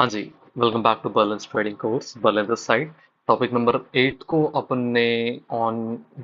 हाँ जी। Welcome back to Berlin trading course Berlin this side. Topic number 8 को अपन ने ऑन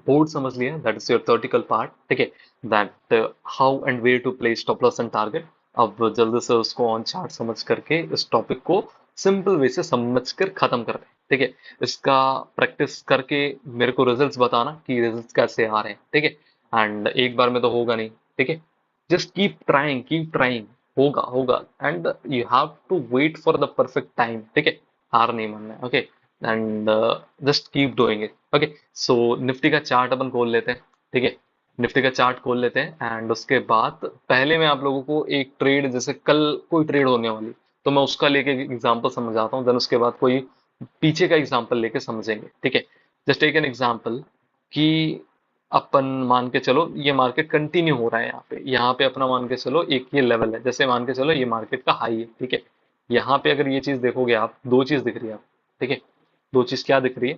बोर्ड समझ लिया। That is your theoretical part. ठीक है। That how and where to place stop loss and target. अब जल्दी से उसको ऑन चार्ट समझ करके इस टॉपिक को सिंपल वे से समझ कर खत्म कर रहे हैं। ठीक है। इसका प्रैक्टिस करके मेरे को रिजल्ट्स बताना कि रिजल्ट्स कैसे आ रहे हैं। ठीक है। एंड एक बार में तो होगा नहीं। ठीक है। Just keep trying. होगा होगा and you have to wait for the perfect time. ठीक है। हार नहीं मानना है। Okay. And just keep doing it. Okay. So Nifty का चार्ट अपन खोल लेते हैं। ठीक है। निफ्टी का चार्ट खोल लेते हैं एंड उसके बाद पहले मैं आप लोगों को एक ट्रेड, जैसे कल कोई ट्रेड होने वाली, तो मैं उसका लेके एग्जांपल समझाता हूँ। देन उसके बाद कोई पीछे का एग्जांपल लेके समझेंगे। ठीक है। जस्ट टेक एन एग्जांपल कि अपन मान के चलो ये मार्केट कंटिन्यू हो रहा है। यहाँ पे अपना मान के चलो एक ये लेवल है, जैसे मान के चलो ये मार्केट का हाई है। ठीक है। यहाँ पे अगर ये चीज देखोगे आप, दो चीज दिख रही है आप। ठीक है। दो चीज क्या दिख रही है?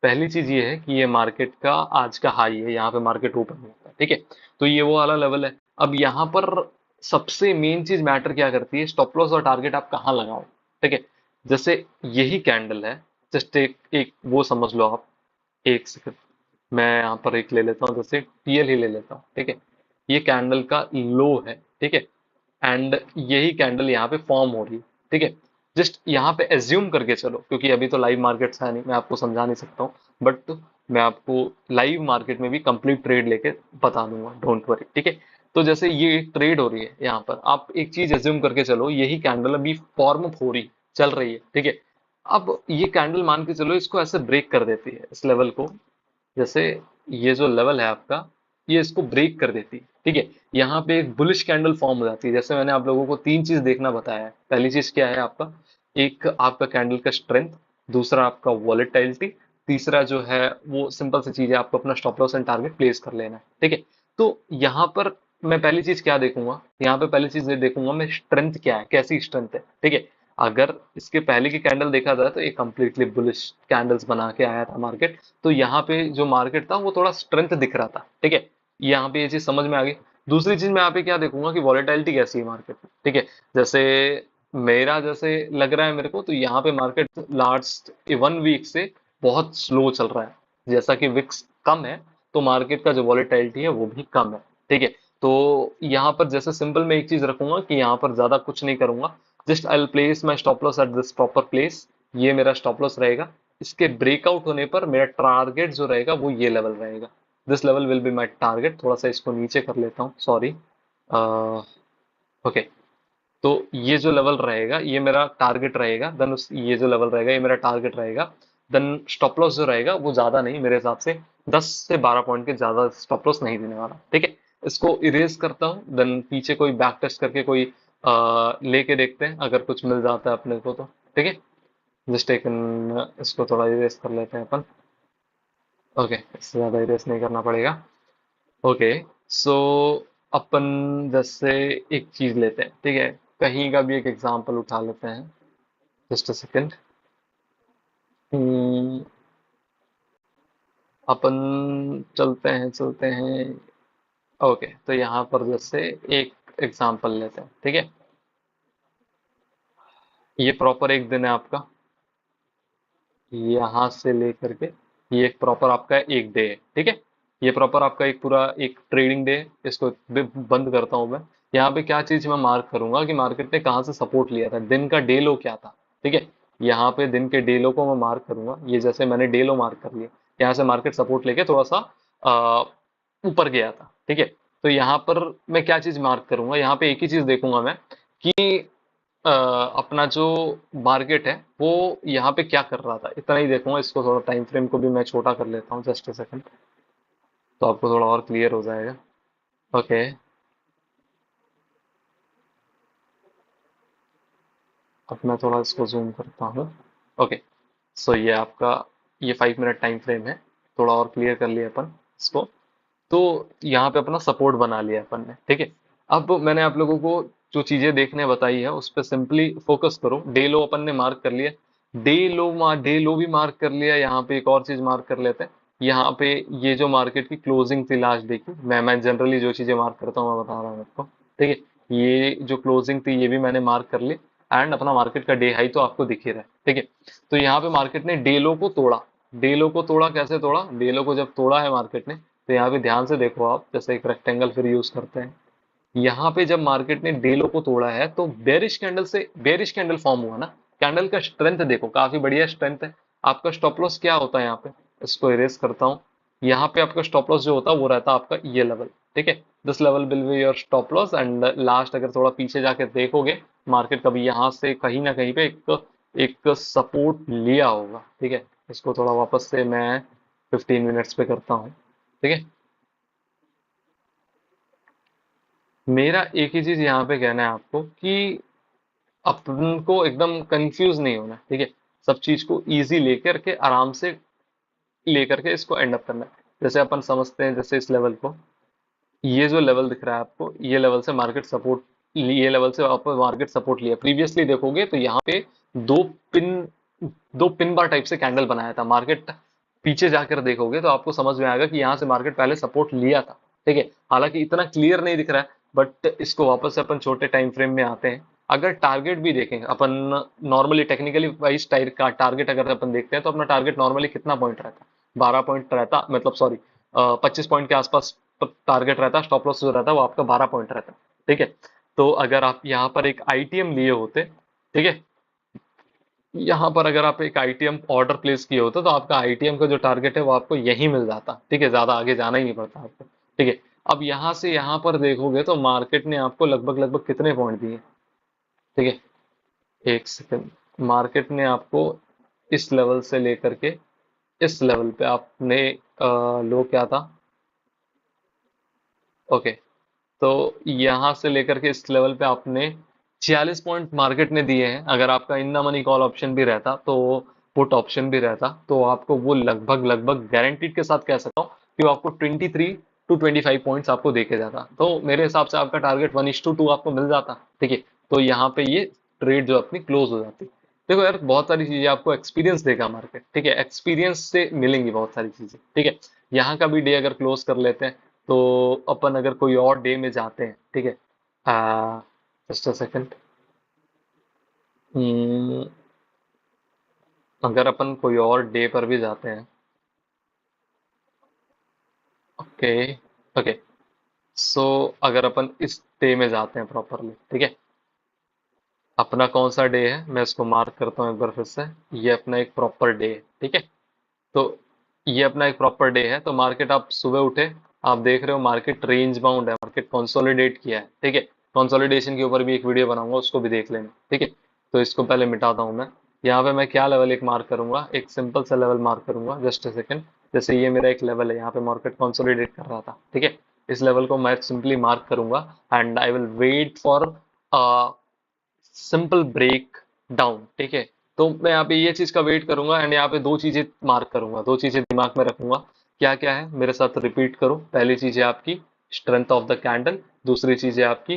पहली चीज ये है कि ये मार्केट का आज का हाई है, यहाँ पे मार्केट ओपन होता है। ठीक है। तो ये वो वाला लेवल है। अब यहाँ पर सबसे मेन चीज मैटर क्या करती है, स्टॉप लॉस और टारगेट आप कहाँ लगाओ। ठीक है। जैसे यही कैंडल है, जस्ट एक वो समझ लो आप। एक सेकंड, मैं यहाँ पर एक ले लेता हूँ, जैसे टीएल ही ले लेता हूँ। ठीक है। ये कैंडल का लो है। ठीक है। एंड यही कैंडल यहाँ पे फॉर्म हो रही है। ठीक है। जस्ट यहाँ पे एज्यूम करके चलो, क्योंकि अभी तो लाइव मार्केट्स है नहीं, मैं आपको समझा नहीं सकता हूँ। बट मैं आपको लाइव मार्केट में भी कंप्लीट ट्रेड लेके बता दूंगा, डोंट वरी। ठीक है। तो जैसे ये एक ट्रेड हो रही है, यहाँ पर आप एक चीज एज्यूम करके चलो, यही कैंडल अभी फॉर्म हो रही, चल रही है। ठीक है। अब ये कैंडल मान के चलो इसको ऐसे ब्रेक कर देती है, इस लेवल को। जैसे ये जो लेवल है आपका, ये इसको ब्रेक कर देती है। ठीक है। यहाँ पे एक बुलिश कैंडल फॉर्म हो जाती है। जैसे मैंने आप लोगों को तीन चीज देखना बताया है। पहली चीज क्या है आपका? एक आपका कैंडल का स्ट्रेंथ, दूसरा आपका वॉलेटिलिटी, तीसरा जो है वो सिंपल सी चीज है, आपको अपना stop loss and target place कर लेना है। ठीक है। तो यहाँ पर मैं पहली चीज क्या देखूंगा, यहाँ पे पहली चीज ये देखूंगा मैं, स्ट्रेंथ क्या है, कैसी स्ट्रेंथ है। ठीक है। अगर इसके पहले की कैंडल देखा जाए तो ये कंप्लीटली बुलिश कैंडल्स बना के आया था मार्केट। तो यहाँ पे जो मार्केट था वो थोड़ा स्ट्रेंथ दिख रहा था। ठीक है। यहाँ पे ये चीज समझ में आ गई। दूसरी चीज मैं यहाँ पे क्या देखूंगा कि वॉलेटिलिटी कैसी है मार्केट में। ठीक है। जैसे मेरा जैसे लग रहा है मेरे को, तो यहाँ पे मार्केट लास्ट 1 वीक से बहुत स्लो चल रहा है। जैसा कि विक्स कम है, तो मार्केट का जो वॉलेटिलिटी है वो भी कम है। ठीक है। तो यहाँ पर जैसे सिंपल मैं एक चीज रखूंगा कि यहाँ पर ज्यादा कुछ नहीं करूंगा। Just I will place my stop loss at this proper place. ये मेरा स्टॉप लॉस रहेगा। इसके ब्रेकआउट होने पर मेरा टारगेट जो रहेगा वो ये लेवल रहेगा। This level will be my target. थोड़ा सा इसको नीचे कर लेता हूँ, सॉरी। ओके। तो ये जो लेवल रहेगा ये मेरा टारगेट रहेगा। देन उस ये जो लेवल रहेगा ये मेरा टारगेट रहेगा। देन स्टॉप लॉस जो रहेगा वो ज्यादा नहीं, मेरे हिसाब से 10 से 12 पॉइंट के ज्यादा स्टॉप लॉस नहीं देने वाला। ठीक है। इसको इरेज करता हूँ। देन पीछे कोई बैक टेस्ट करके कोई लेके देखते हैं, अगर कुछ मिल जाता है अपने को तो। ठीक है। जस्ट एक इसको थोड़ा इरेज कर लेते हैं अपन। ओके। इससे ज्यादा इरेज नहीं करना पड़ेगा। ओके। सो अपन जैसे एक चीज लेते हैं। ठीक है। कहीं का भी एक एग्जांपल उठा लेते हैं। Just a second. अपन चलते हैं। ओके। तो यहाँ पर जैसे एक एग्जांपल लेते हैं। ठीक है। ये प्रॉपर एक दिन है आपका, यहाँ से लेकर के ये एक प्रॉपर आपका एक डे है। ठीक है। ये प्रॉपर आपका एक पूरा एक ट्रेडिंग डे है। इसको बंद करता हूँ मैं। यहाँ पे क्या चीज मैं मार्क करूंगा कि मार्केट ने कहाँ से सपोर्ट लिया था, दिन का डे लो क्या था। ठीक है। यहाँ पे दिन के डे लो को मैं मार्क करूंगा। ये जैसे मैंने डे लो मार्क कर लिया, यहाँ से मार्केट सपोर्ट लेके थोड़ा सा आ, ऊपर गया था। ठीक है। तो यहाँ पर मैं क्या चीज मार्क करूंगा, यहाँ पे एक ही चीज देखूंगा मैं कि अपना जो मार्केट है वो यहाँ पे क्या कर रहा था, इतना ही देखूंगा। इसको थोड़ा टाइम फ्रेम को भी मैं छोटा कर लेता हूँ, जस्ट अ सेकंड, तो आपको थोड़ा और क्लियर हो जाएगा। ओके। अब मैं थोड़ा इसको जूम करता हूँ। ओके। सो ये आपका ये 5 मिनट टाइम फ्रेम है। थोड़ा और क्लियर कर लिया अपन इसको। तो यहाँ पे अपना सपोर्ट बना लिया अपन ने। ठीक है। अब मैंने आप लोगों को जो चीजें देखने बताई है उस पर सिंपली फोकस करो। डे लो अपन ने मार्क कर लिया। डे लो भी मार्क कर लिया। यहाँ पे एक और चीज मार्क कर लेते हैं। यहाँ पे ये जो मार्केट की क्लोजिंग थी लास्ट डे की, मैं जनरली जो चीजें मार्क करता हूँ मैं बता रहा हूँ आपको। ठीक है। ये जो क्लोजिंग थी ये भी मैंने मार्क कर ली। एंड अपना मार्केट का डे हाई तो आपको दिख ही रहा है, ठीक है। तो यहाँ पे मार्केट ने डे लो को तोड़ा। डे लो को तोड़ा, कैसे तोड़ा? डे लो को जब तोड़ा है मार्केट ने, तो यहाँ पे ध्यान से देखो आप, जैसे एक रेक्टेंगल फिर यूज करते हैं। यहाँ पे जब मार्केट ने डे लो को तोड़ा है तो बेरिश कैंडल से बेरिश कैंडल फॉर्म हुआ ना। कैंडल का स्ट्रेंथ देखो, काफी बढ़िया स्ट्रेंथ है। आपका स्टॉप लॉस क्या होता है यहाँ पे? इसको इरेज करता हूँ। यहाँ पे आपका स्टॉप लॉस जो होता है वो रहता है आपका ये लेवल, ठीक है। This level will be your stop loss and last अगर थोड़ा पीछे जाके देखोगे, मार्केट कभी यहाँ से कहीं ना कहीं पे एक एक सपोर्ट लिया होगा, ठीक है। इसको थोड़ा वापस से मैं 15 मिनट्स पे करता हूँ, ठीक है। मेरा एक ही चीज यहाँ पे कहना है आपको कि अपन को एकदम कंफ्यूज नहीं होना, ठीक है। सब चीज को इजी लेकर के आराम से लेकर के इसको एंड अप करना है। जैसे अपन समझते हैं, जैसे इस लेवल को, ये जो लेवल दिख रहा है आपको, ये लेवल से मार्केट सपोर्ट, ये लेवल से आप मार्केट सपोर्ट लिया। प्रीवियसली देखोगे तो यहाँ पे दो पिन दो पिन बार टाइप से कैंडल बनाया था मार्केट। पीछे जाकर देखोगे तो आपको समझ में आएगा कि यहाँ से मार्केट पहले सपोर्ट लिया था, ठीक है। हालांकि इतना क्लियर नहीं दिख रहा है, बट इसको वापस से अपन छोटे टाइम फ्रेम में आते हैं। अगर टारगेट भी देखें अपन, नॉर्मली टेक्निकली वाइज टाइप का टारगेट अगर अपन देखते हैं, तो अपना टारगेट नॉर्मली कितना पॉइंट रहता है? 12 पॉइंट रहता, मतलब सॉरी, 25 पॉइंट के आसपास टारगेट रहता है। स्टॉप लॉस जो रहता है वो आपका 12 पॉइंट रहता है, ठीक है। तो अगर आप यहाँ पर एक आईटीएम लिए होते, ठीक है, यहाँ पर अगर आप एक आईटीएम ऑर्डर प्लेस किए होते, तो आपका आईटीएम का जो टारगेट है वो आपको यही मिल जाता, ठीक है। ज्यादा आगे जाना ही नहीं पड़ता आपको, ठीक है। अब यहाँ से यहाँ पर देखोगे तो मार्केट ने आपको लगभग लगभग कितने पॉइंट दिए, ठीक है। एक सेकंड। मार्केट ने आपको इस लेवल से लेकर के इस लेवल पे आपने लो क्या था, ओके। तो यहाँ से लेकर के इस लेवल पे आपने 46 पॉइंट मार्केट ने दिए हैं। अगर आपका in the money call option भी रहता, तो पुट ऑप्शन भी रहता, तो आपको वो लगभग लगभग गारंटीड के साथ कह सकता हूँ कि वो आपको 23 to 25 पॉइंट्स आपको देके जाता। तो मेरे हिसाब से आपका टारगेट 1:2 आपको मिल जाता, ठीक है। तो यहाँ पे ये ट्रेड जो अपनी क्लोज हो जाती। देखो यार, बहुत सारी चीजें आपको एक्सपीरियंस देगा मार्केट, ठीक है। एक्सपीरियंस से मिलेंगी बहुत सारी चीजें, ठीक है। यहाँ का भी डे अगर क्लोज कर लेते हैं, तो अपन अगर कोई और डे में जाते हैं, ठीक है। Just a second. अगर अपन कोई और डे पर भी जाते हैं, ओके, ओके। सो अगर अपन इस डे में जाते हैं प्रॉपरली, ठीक है। अपना कौन सा डे है, मैं इसको मार्क करता हूँ एक बार फिर से। ये अपना एक प्रॉपर डे है, ठीक है। तो ये अपना एक प्रॉपर डे है। तो मार्केट, आप सुबह उठे, आप देख रहे हो मार्केट रेंज बाउंड है, मार्केट कंसोलिडेट किया है, ठीक है। कंसोलिडेशन के ऊपर भी एक वीडियो बनाऊंगा, उसको भी देख लेना, ठीक है। तो इसको पहले मिटाता हूँ मैं। यहाँ पे मैं क्या लेवल एक मार्क करूंगा, एक सिंपल सा लेवल मार्क करूंगा, जस्ट अ सेकंड। जैसे ये मेरा एक लेवल है, यहाँ पे मार्केट कंसोलिडेट कर रहा था, ठीक है। इस लेवल को मैं सिंपली मार्क करूंगा and I will wait for simple break down, ठीक है। तो मैं यहाँ पे ये चीज का वेट करूंगा एंड यहाँ पे दो चीजें मार्क करूंगा, दो चीजें दिमाग में रखूंगा। क्या क्या है, मेरे साथ रिपीट करो। पहली चीज है आपकी स्ट्रेंथ ऑफ द कैंडल, दूसरी चीज है आपकी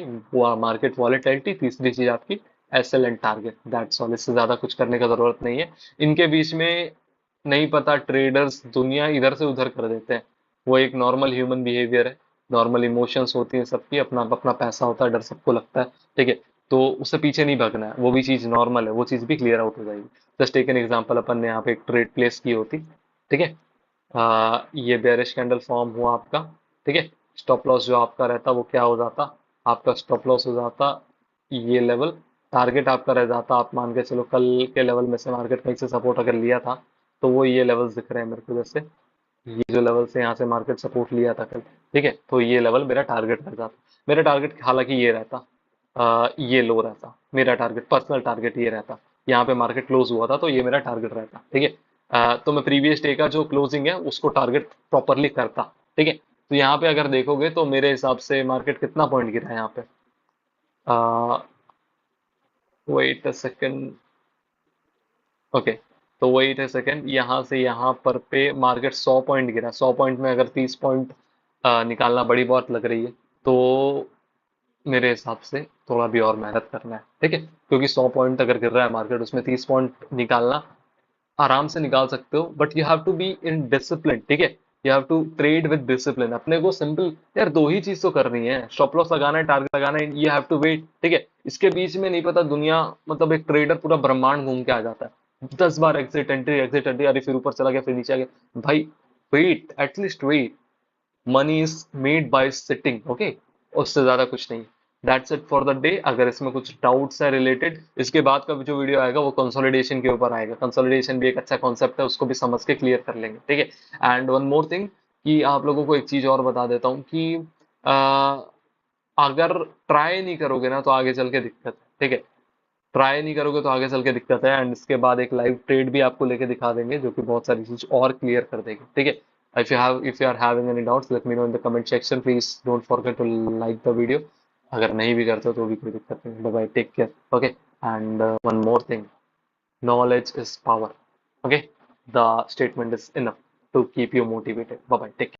मार्केट वॉलेटिलिटी, तीसरी चीज आपकी SL and target. That's all. इससे ज्यादा कुछ करने का जरूरत नहीं है। इनके बीच में नहीं पता, ट्रेडर्स दुनिया इधर से उधर कर देते हैं। वो एक नॉर्मल ह्यूमन बिहेवियर है, नॉर्मल इमोशंस होती हैं सबकी, अपना अपना पैसा होता है, डर सबको लगता है, ठीक है। तो उससे पीछे नहीं भागना है, वो भी चीज नॉर्मल है, वो चीज भी क्लियर आउट हो जाएगी। जस्ट टेक एन एग्जांपल, अपन ने यहाँ पे एक ट्रेड प्लेस की होती, ठीक है। ये बेरिश कैंडल फॉर्म हुआ आपका, ठीक है। स्टॉप लॉस जो आपका रहता वो क्या हो जाता? आपका स्टॉप लॉस हो जाता ये लेवल। टारगेट आपका रह जाता, आप मान के चलो कल के लेवल में से मार्केट कहीं से सपोर्ट अगर लिया था, तो वो ये लेवल्स दिख रहे हैं मेरे को, जैसे ये जो लेवल से यहाँ से मार्केट सपोर्ट लिया था कल, ठीक है। तो ये लेवल मेरा टारगेट रह जाता। मेरा टारगेट हालांकि ये रहता, ये लो रहता, मेरा टारगेट, पर्सनल टारगेट ये रहता। यहाँ पे मार्केट क्लोज हुआ था तो ये मेरा टारगेट रहता, ठीक है। तो मैं प्रीवियस डे का जो क्लोजिंग है उसको टारगेट प्रॉपरली करता, ठीक है। तो यहाँ पे अगर देखोगे तो मेरे हिसाब से मार्केट कितना पॉइंट गिरा है यहाँ पे? Wait a second, okay. तो वेट अ सेकेंड, यहाँ से यहाँ पर पे मार्केट 100 पॉइंट गिरा। 100 पॉइंट में अगर 30 पॉइंट निकालना बड़ी बात लग रही है, तो मेरे हिसाब से थोड़ा भी और मेहनत करना है, ठीक है। क्योंकि 100 पॉइंट अगर गिर रहा है मार्केट, उसमें 30 पॉइंट निकालना आराम से निकाल सकते हो, but you have to be in discipline, ठीक है। You have to trade with discipline. अपने को सिंपल यार दो ही चीज तो करनी है, स्टॉप लॉस लगाना है, टारगेट लगाना है, यू हैव टू वेट, ठीक है। इसके बीच में नहीं पता दुनिया, मतलब एक ट्रेडर पूरा ब्रह्मांड घूम के आ जाता है, 10 बार एग्जिट एंट्री, अरे फिर ऊपर चला गया, फिर नीचे आ गया। भाई wait, at least wait. Money is made by sitting, okay, उससे ज्यादा कुछ नहीं। That's it for the day. अगर इसमें कुछ डाउट्स है रिलेटेड, इसके बाद का जो वीडियो आएगा वो कंसोलिडेशन के ऊपर आएगा। कंसोलिडेशन भी एक अच्छा कॉन्सेप्ट है, उसको भी समझ के क्लियर कर लेंगे, ठीक है। एंड वन मोर थिंग, कि आप लोगों को एक चीज और बता देता हूँ कि अगर ट्राई नहीं करोगे ना तो आगे चल के दिक्कत है, ठीक है। ट्राई नहीं करोगे तो आगे चल के दिक्कत है। एंड इसके बाद एक लाइव ट्रेड भी आपको लेके दिखा देंगे जो कि बहुत सारी चीज और क्लियर कर देगी, ठीक है। if you are having any doubts, let me know in the comment section. Please don't forget to like the video. अगर नहीं भी करते हो तो भी कोई दिक्कत नहीं। Bye bye, take care, okay. And one more thing, knowledge is power, okay, the statement is enough to keep you motivated. Bye bye, take care.